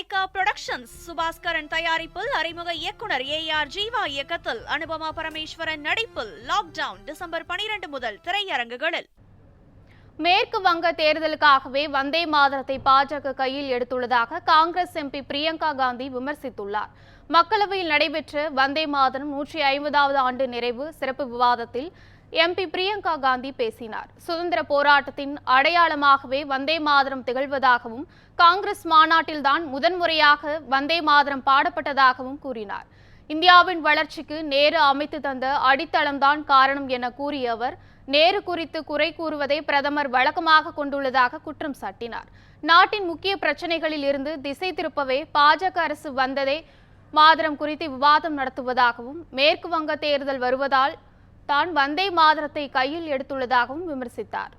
Lyca productions Subaskaran தயாரிப்பில் அறிமுக இயக்குனர் ஏஆர் ஜீவா இயக்கத்தில் அனுபமா பரமேஸ்வரன் நடிப்பில் லாக்டவுன் டிசம்பர் 12 முதல் திரையரங்குகளில். மேற்கு வங்க தேர்தலுக்காகவே வந்தே மாதரத்தை பாஜக கையில் எடுத்துள்ளதாக காங்கிரஸ் எம்பி பிரியங்கா காந்தி விமர்சித்துள்ளார். மக்களவையில் நடைபெற்ற வந்தே மாதரம் 150வது ஆண்டு நிறைவு சிறப்பு விவாதத்தில் எம்பி பிரியங்கா காந்தி பேசினார். சுதந்திர போராட்டத்தின் அடையாளமாகவே வந்தே மாதரம் திகழ்வதாகவும் காங்கிரஸ் மாநாட்டில்தான் முதன்முறையாக வந்தே மாதரம் பாடப்பட்டதாகவும் கூறினார். இந்தியாவின் வளர்ச்சிக்கு நேரு அமைத்து தந்த அடித்தளம்தான் காரணம் என கூறிய அவர், நேரு குறித்து குறை கூறுவதை பிரதமர் வழக்கமாக கொண்டுள்ளதாக குற்றம் சாட்டினார். நாட்டின் முக்கிய பிரச்சனைகளில் இருந்து திசை திருப்பவே பாஜக அரசு வந்ததே மாதரம் குறித்து விவாதம் நடத்துவதாகவும், மேற்கு வங்க தேர்தல் வருவதால் தான் வந்தே மாதரத்தை கையில் எடுத்துள்ளதாகவும் விமர்சித்தார்.